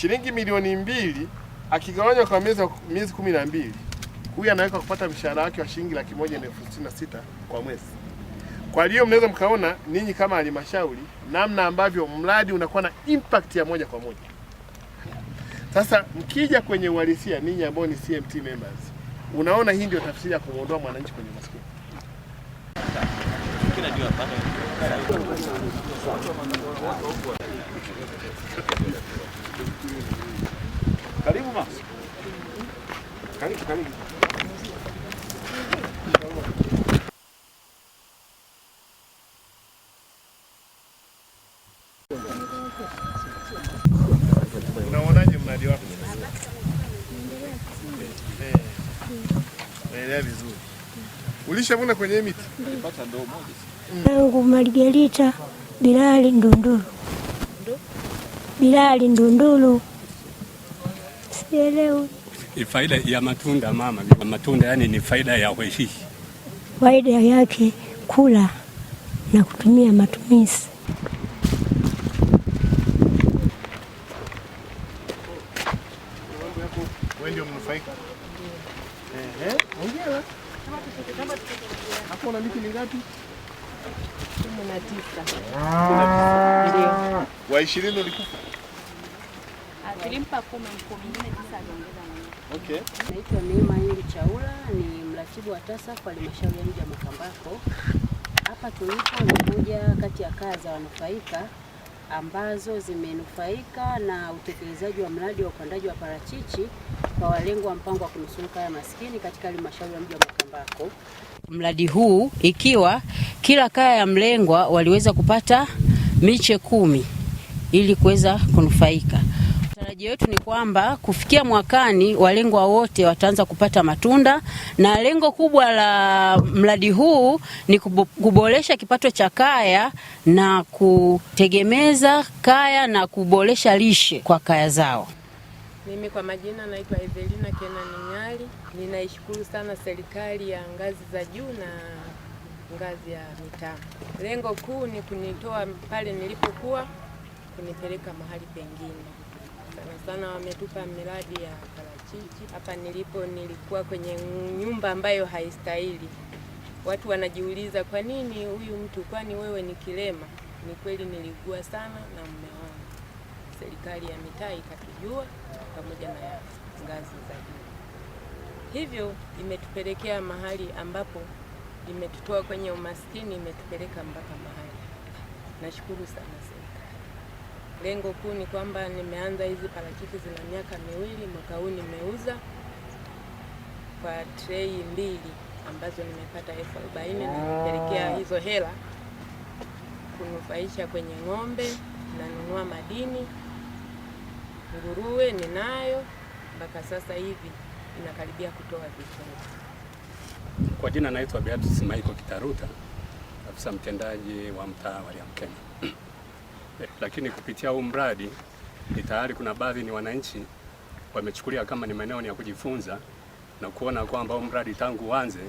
shilingi milioni 2 akigawanywa kwa miezi 12, huyu anaweza kupata mshahara wake wa shilingi 1,166 kwa mwezi. Kwa hiyo mnaweza mkaona ninyi kama halmashauri namna ambavyo mradi unakuwa na impact ya moja kwa moja. Sasa mkija kwenye uhalisia ninyi ambao ni CMT members, unaona hii ndio tafsiri ya kumuondoa mwananchi kwenye maskini. Karibu mama. Karibu. Unaonaje mradi wako? Naendelea vizuri. Ulishavuna kwenye miti? Nilipata ndoo moja. Yangu Margarita Bilali Ndundulu. Sielewi. Faida ya matunda mama, matunda yani ni faida ya weshi. Faida yake kula na kutumia matumizi. Wewe ndio mnufaika. Hongera. Hapo na miti mingapi? 19. Ndio. Wa 20 ulikufa? Tulimpa 10 mwingine 9 aliongeza mwenyewe. Okay. Naitwa Neema Yuli Chaula, ni mratibu wa TASAF kwa halmashauri ya mji wa Makambako. Hapa tulipo ni moja kati ya kaya za wanufaika ambazo zimenufaika na utekelezaji wa mradi wa upandaji wa parachichi kwa walengwa wa mpango wa kunusuru kaya maskini katika halmashauri ya mji wa Makambako. Mradi huu ikiwa kila kaya ya mlengwa waliweza kupata miche 10 ili kuweza kunufaika. Tarajio yetu ni kwamba kufikia mwakani walengwa wote wataanza kupata matunda, na lengo kubwa la mradi huu ni kuboresha kipato cha kaya na kutegemeza kaya na kuboresha lishe kwa kaya zao. Mimi kwa majina naitwa Evelina Kenani Nyali. Ninaishukuru sana serikali ya ngazi za juu na ngazi ya mitaa. Lengo kuu ni kunitoa pale nilipokuwa kunipeleka mahali pengine. Sana wametupa miradi ya parachichi. Hapa nilipo nilikuwa kwenye nyumba ambayo haistahili. Watu wanajiuliza kwa nini huyu mtu, kwani wewe ni kilema? Ni kweli niligua sana na mume wangu. Serikali ya mitaa ikatujua pamoja na ngazi za juu. Hivyo imetupelekea mahali ambapo imetutoa kwenye umaskini, imetupeleka mpaka mahali. Nashukuru sana serikali. Lengo kuu ni kwamba nimeanza hizi parachichi zina miaka 2, mwaka huu nimeuza kwa trei 2 ambazo nimepata 40,000 na nipelekea hizo hela kunufaisha kwenye ng'ombe, nanunua madini, nguruwe ninayo mpaka sasa hivi inakaribia kutoa vitendo. Kwa jina naitwa Beatrice Michael Kitaruta, afisa mtendaji wa mtaa wa Liamkeni. Lakini kupitia huu mradi ni tayari kuna baadhi ni wananchi wamechukulia kama ni maeneo ya kujifunza na kuona kwamba huu mradi tangu uanze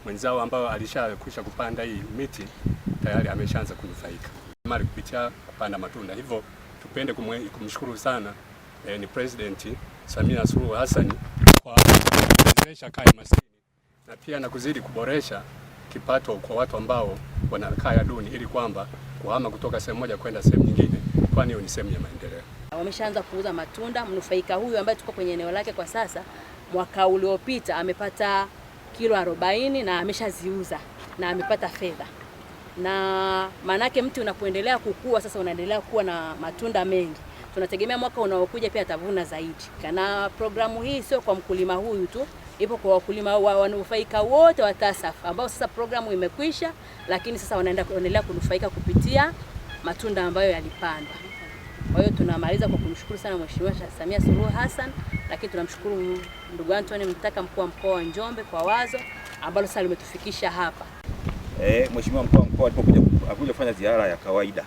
mwenzao ambao alishakwisha kupanda hii miti tayari ameshaanza kunufaika mara kupitia kupanda matunda. Hivyo tupende kumshukuru sana ni President Samia Suluhu Hassan kwa kuwezesha kaya maskini na pia na kuzidi kuboresha kipato kwa watu ambao wana kaya duni ili kwamba kuhama kutoka sehemu moja kwenda sehemu nyingine, kwani hiyo ni sehemu ya maendeleo. Wameshaanza kuuza matunda. Mnufaika huyu ambaye tuko kwenye eneo lake kwa sasa, mwaka uliopita amepata kilo 40 na ameshaziuza na amepata fedha. Na manake mti unapoendelea kukua sasa unaendelea kuwa na matunda mengi. Tunategemea mwaka unaokuja pia atavuna zaidi. Na programu hii sio kwa mkulima huyu tu, ipo kwa wakulima wanufaika wote wa TASAF ambao sasa programu imekwisha, lakini sasa wanaendelea kunufaika kupitia matunda ambayo yalipandwa. Kwa hiyo tunamaliza kwa kumshukuru sana Mheshimiwa Samia Suluhu Hassan, lakini tunamshukuru ndugu Anthony Mtaka, mkuu wa mkoa wa Njombe, kwa wazo ambalo sasa limetufikisha hapa. Mheshimiwa mkuu wa mkoa alipokuja kufanya ziara ya kawaida,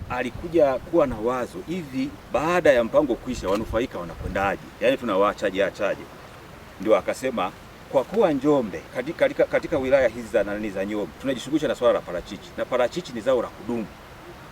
alikuja kuwa na wazo hivi, baada ya mpango kuisha wanufaika wanakwendaje? Yaani tunawaachaje achaje? Ndio akasema kwa kuwa Njombe katika wilaya hizi za Njombe tunajishughulisha na swala la parachichi, na parachichi ni zao la kudumu.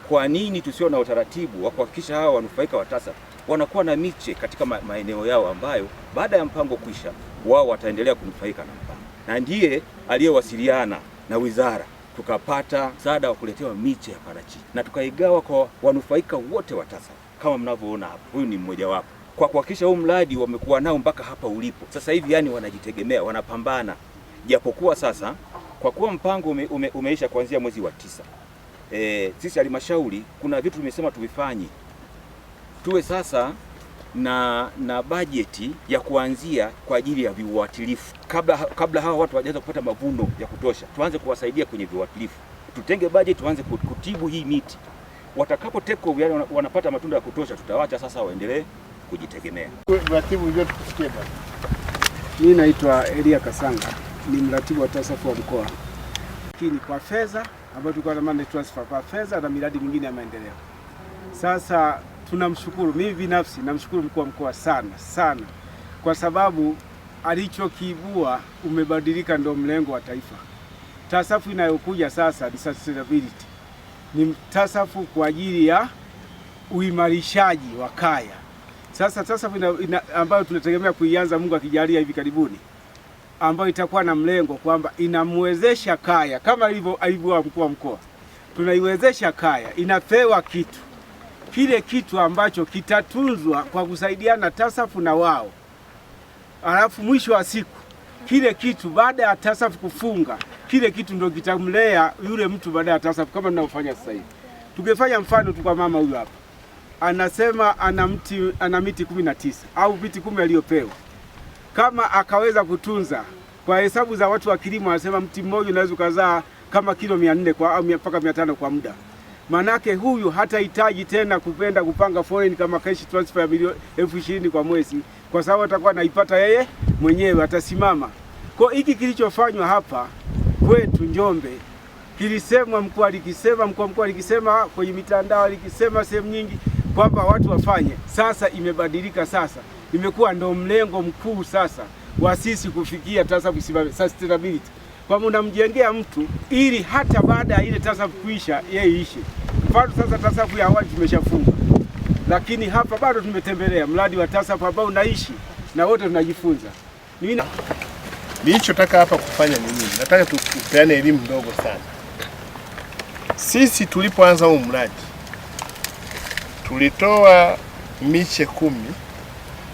Kwa nini tusio na utaratibu wa kuhakikisha hawa wanufaika wa TASAF wanakuwa na miche katika maeneo yao ambayo baada ya mpango kuisha wao wataendelea kunufaika na mpango, na ndiye aliyewasiliana na wizara tukapata msaada wa kuletewa miche ya parachichi na tukaigawa kwa wanufaika wote wa TASAF kama mnavyoona hapa. Huyu ni mmoja wapo kwa kuhakikisha huu mradi wamekuwa nao mpaka hapa ulipo sasa hivi, yani wanajitegemea, wanapambana. Japokuwa sasa kwa kuwa mpango umeisha kuanzia mwezi wa 9, sisi halmashauri kuna vitu tumesema tuvifanye, tuwe sasa na bajeti ya kuanzia kwa ajili ya viuatilifu kabla hawa watu hawajaanza kupata mavuno ya kutosha, tuanze kuwasaidia kwenye viuatilifu, tutenge bajeti, tuanze kutibu hii miti. Watakapo take over, yani wanapata matunda ya kutosha, tutawacha sasa waendelee kujitegemea. Mratibu hivyo tukusikie bwana. Mimi naitwa Elia Kasanga, ni mratibu wa TASAF wa mkoa. Lakini kwa fedha ambayo tulikuwa na money transfer kwa fedha na miradi mingine ya maendeleo. Sasa tunamshukuru, mimi binafsi namshukuru mkuu wa mkoa sana kwa sababu alichokiibua umebadilika, ndio mlengo wa taifa. TASAF inayokuja sasa ni sustainability. Ni TASAF kwa ajili ya uimarishaji wa kaya. Sasa TASAF ambayo tunategemea kuianza, Mungu akijalia, hivi karibuni, ambayo itakuwa na mlengo kwamba inamwezesha kaya kama alivyo mkuu wa mkoa. Tunaiwezesha kaya, inapewa kile kitu ambacho kitatunzwa kwa kusaidiana TASAF na wao. Alafu mwisho wa siku kile kitu baada ya TASAF kufunga, kile kitu ndio kitamlea yule mtu baada ya TASAF, kama tunavyofanya sasa hivi. Tukifanya mfano tu kwa mama huyu hapa, anasema ana miti 19 au miti 10 aliyopewa. Kama akaweza kutunza kwa hesabu za watu wa kilimo, anasema mti mmoja unaweza kuzaa kama kilo 400 kwa mpaka 500 kwa muda. Manake huyu hatahitaji tena kupanga foreign kama cash transfer ya milioni 20,000 kwa mwezi, kwa sababu atakuwa anaipata yeye mwenyewe, atasimama. Kwa hiki kilichofanywa hapa kwetu Njombe, kilisemwa mkuu wa mkoa alikisema kwenye mitandao, alikisema sehemu nyingi kwamba watu wafanye. Sasa imebadilika, sasa imekuwa ndo mlengo mkuu sasa wa sisi kufikia TASAF sustainability, kwa mnamjengea mtu ili hata baada ya ile TASAF kuisha yeye ishi. Mfano sasa TASAF ya awali tumeshafunga, lakini hapa bado tumetembelea mradi wa TASAF ambao unaishi na wote tunajifunza. Nilichotaka hapa kufanya ni nini? Nataka tupeane elimu ndogo sana. Sisi tulipoanza huu mradi tulitoa miche 10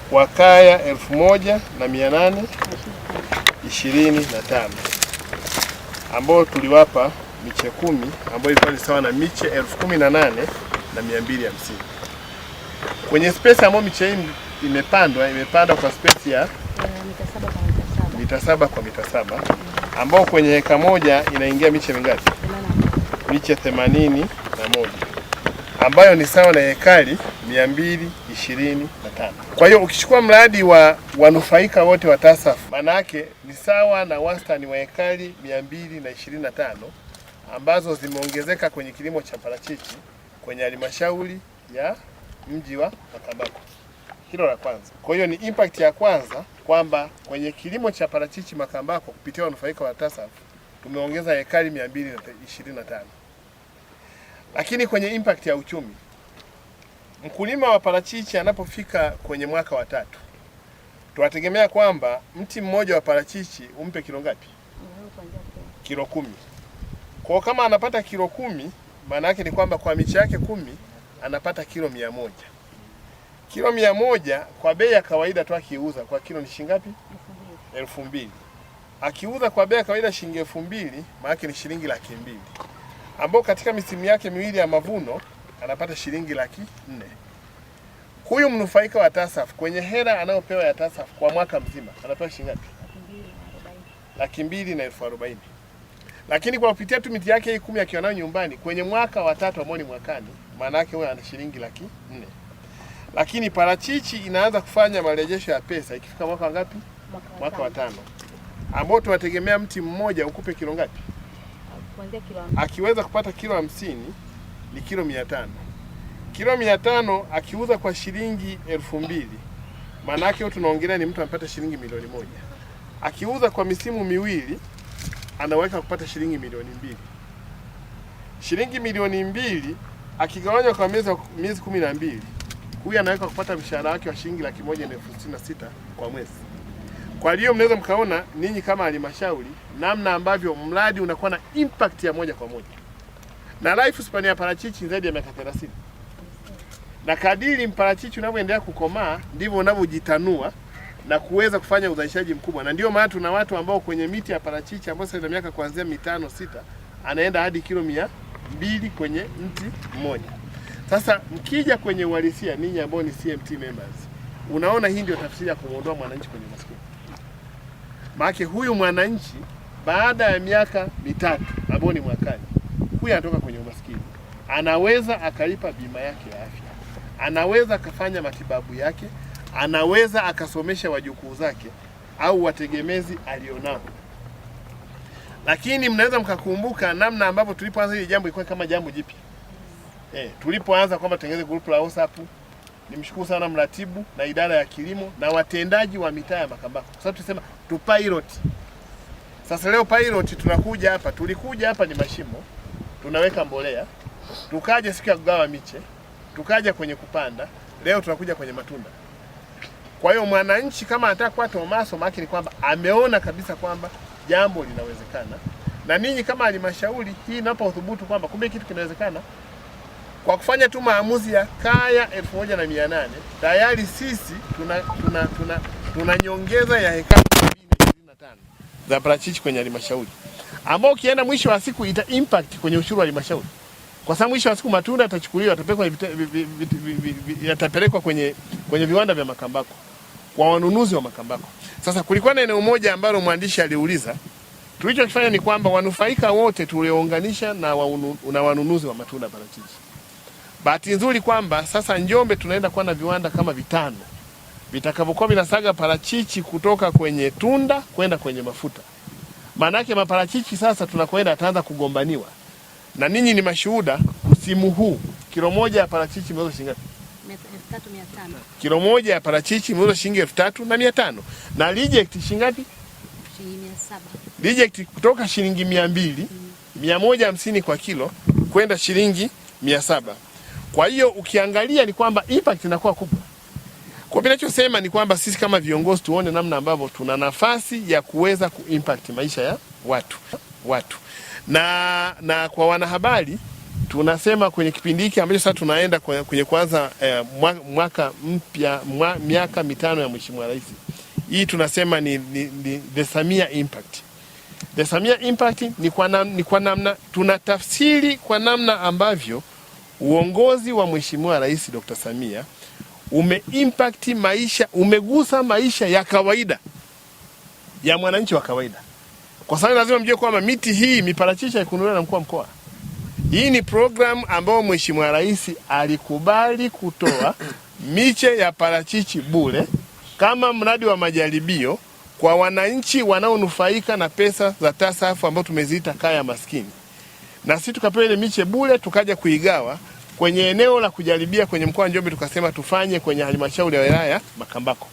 kwa kaya 1825 ambao tuliwapa miche 10 ambayo ilikuwa ni sawa na miche 18,250. Kwenye space ambayo miche hii imepandwa kwa space ya mita 7 kwa mita 7, ambao kwenye heka moja inaingia miche mingapi? Miche 81, ambayo ni sawa na hekari 225. Kwa hiyo ukichukua mradi wa wanufaika wote wa TASAF, maana yake ni sawa na wastani wa hekari 225 ambazo zimeongezeka kwenye kilimo cha parachichi kwenye halmashauri ya mji wa Makambako. Hilo la kwanza. Kwa hiyo ni impact ya kwanza kwamba kwenye kilimo cha parachichi Makambako kupitia wanufaika wa TASAF tumeongeza hekari 225. Lakini kwenye impact ya uchumi, mkulima wa parachichi anapofika kwenye mwaka wa 3, tunategemea kwamba mti mmoja wa parachichi umpe kilo ngapi? Kilo 10. Kwa kama anapata kilo 10, maana yake ni kwamba kwa miche yake 10 anapata kilo 100. Kilo 100 kwa bei ya kawaida tu akiuza kwa kilo ni shilingi ngapi? 2,000. Akiuza kwa bei ya kawaida shilingi 2,000, maana yake ni shilingi 200,000. Ambao katika misimu yake miwili ya mavuno anapata shilingi 400,000. Huyu mnufaika wa TASAF kwenye hela anayopewa ya TASAF kwa mwaka mzima anapewa shilingi ngapi? 240,000. Lakini kwa kupitia tu miti yake hii 10 akiwa nayo nyumbani kwenye mwaka wa 3 ambao ni mwakani, maana yake huyo ana shilingi 400,000. Lakini parachichi inaanza kufanya marejesho ya pesa ikifika mwaka ngapi? Mwaka wa 5. Ambao tunategemea mti mmoja ukupe kilo ngapi? Akiweza kupata kilo 50 ni kilo 500. Kilo 500 akiuza kwa shilingi 2,000, maana yake tunaongelea ni mtu anapata shilingi 1,000,000. Akiuza kwa misimu miwili anaweka kupata shilingi 2,000,000. Shilingi 2,000,000 akigawanywa kwa miezi 12, huyu anaweza kupata mshahara wake wa shilingi 1,166 kwa mwezi. Kwa hiyo mnaweza mkaona ninyi kama halmashauri namna ambavyo mradi unakuwa na impact ya moja kwa moja. Na life span ya parachichi zaidi ya miaka 30. Na kadiri mparachichi unavyoendelea kukomaa ndivyo unavyojitanua na kuweza kufanya uzalishaji mkubwa. Na ndio maana tuna watu ambao kwenye miti ya parachichi ambao sasa ina miaka kuanzia 5, 6 anaenda hadi kilo 200 kwenye mti mmoja. Sasa mkija kwenye uhalisia ninyi ambao ni CMT members, unaona hii ndio tafsiri ya kumuondoa mwananchi kwenye maskini. Maana huyu mwananchi baada ya miaka 3 ambao ni mwakani, huyu anatoka kwenye umaskini. Anaweza akalipa bima yake ya afya. Anaweza akafanya matibabu yake, anaweza akasomesha wajukuu zake au wategemezi alionao. Lakini mnaweza mkakumbuka namna ambavyo tulipoanza hili jambo ilikuwa kama jambo jipya. Tulipoanza kwamba tengeze group la WhatsApp, nimshukuru sana mratibu na idara ya kilimo na watendaji wa mitaa ya Makambako. Kwa sababu tusema tu pilot. Sasa leo pilot tunakuja hapa, tulikuja hapa ni mashimo, tunaweka mbolea, tukaja siku ya kugawa miche, tukaja kwenye kupanda, leo tunakuja kwenye matunda. Kwa hiyo mwananchi kama anataka kuwa Tomaso maki ni kwamba ameona kabisa kwamba jambo linawezekana. Na ninyi kama halmashauri hii inapa uthubutu kwamba kumbe kitu kinawezekana. Kwa kufanya tu maamuzi ya kaya 1,800 tayari sisi tuna nyongeza ya hekari 225 za parachichi kwenye halmashauri, ambao ukienda mwisho wa siku ita impact kwenye ushuru wa halmashauri. Kwa sababu mwisho wa siku matunda yatachukuliwa, yatapelekwa kwenye viwanda vya Makambako kwa wanunuzi wa Makambako. Sasa kulikuwa na eneo moja ambalo mwandishi aliuliza. Tulichokifanya ni kwamba wanufaika wote tuliounganisha na wanunuzi wa matunda parachichi. Bahati nzuri kwamba sasa Njombe tunaenda kuwa na viwanda kama 5 vitakavyokuwa vinasaga parachichi kutoka kwenye tunda kwenda kwenye mafuta. Maana yake maparachichi sasa tunakwenda ataanza kugombaniwa. Na ninyi ni mashuhuda, msimu huu kilo moja ya parachichi imeuzwa shilingi ngapi? 3,500. Kilo moja ya parachichi imeuzwa shilingi 3,500. Na reject shilingi ngapi? Shilingi 700. Reject kutoka shilingi 200, 150 kwa kilo kwenda shilingi 700. Kwa hiyo ukiangalia ni kwamba impact inakuwa kubwa. Kwa bila ninachosema ni kwamba sisi kama viongozi tuone namna ambavyo tuna nafasi ya kuweza kuimpact maisha ya watu. Na kwa wanahabari tunasema kwenye kipindi hiki ambacho sasa tunaenda kwenye kwanza mwaka mpya, miaka 5 ya Mheshimiwa Rais. Hii tunasema ni the Samia impact. The Samia impact ni kwa namna tunatafsiri kwa namna ambavyo uongozi wa Mheshimiwa Rais Dr. Samia umeimpact maisha, umegusa maisha ya kawaida ya mwananchi wa kawaida. Kwa sababu lazima mjue kwamba miti hii miparachichi haikununuliwa na mkuu wa mkoa. Hii ni program ambayo Mheshimiwa Rais alikubali kutoa miche ya parachichi bure kama mradi wa majaribio kwa wananchi wanaonufaika na pesa za TASAF ambao tumeziita kaya maskini. Na sisi tukapewa ile miche bure, tukaja kuigawa kwenye eneo la kujaribia kwenye mkoa wa Njombe, tukasema tufanye kwenye halmashauri ya wilaya Makambako.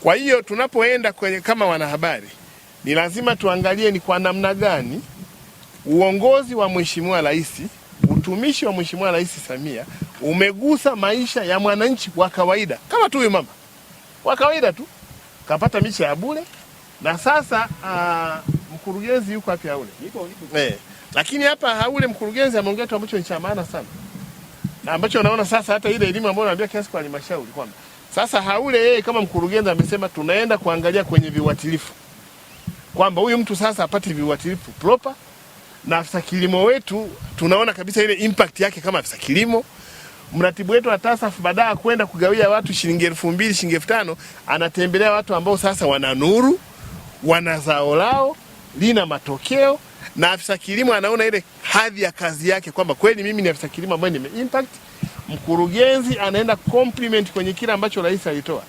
Kwa hiyo tunapoenda kama wanahabari ni lazima tuangalie ni kwa namna gani uongozi wa Mheshimiwa Rais, utumishi wa Mheshimiwa Rais Samia umegusa maisha ya mwananchi wa kawaida. Kama tu huyu mama wa kawaida tu kapata miche ya bure, na sasa mkurugenzi yuko hapa Haule. Lakini hapa Haule mkurugenzi ameongea kitu ambacho ni cha maana sana. Na ambacho naona sasa hata ile elimu ambayo naambia kiasi kwa halmashauri kwamba sasa Haule yeye kama mkurugenzi amesema tunaenda kuangalia kwenye viuatilifu. Kwamba huyu mtu sasa apate viuatilifu proper, na afisa kilimo wetu tunaona kabisa ile impact yake kama afisa kilimo. Mratibu wetu wa TASAF baada kwenda kugawia watu shilingi 2,000, shilingi 5,000, anatembelea watu ambao sasa wana nuru, wana zao lao, lina matokeo, na afisa kilimo anaona ile hadhi ya kazi yake kwamba kweli mimi ni afisa kilimo ambaye nime impact. Mkurugenzi anaenda compliment kwenye kila ambacho rais alitoa.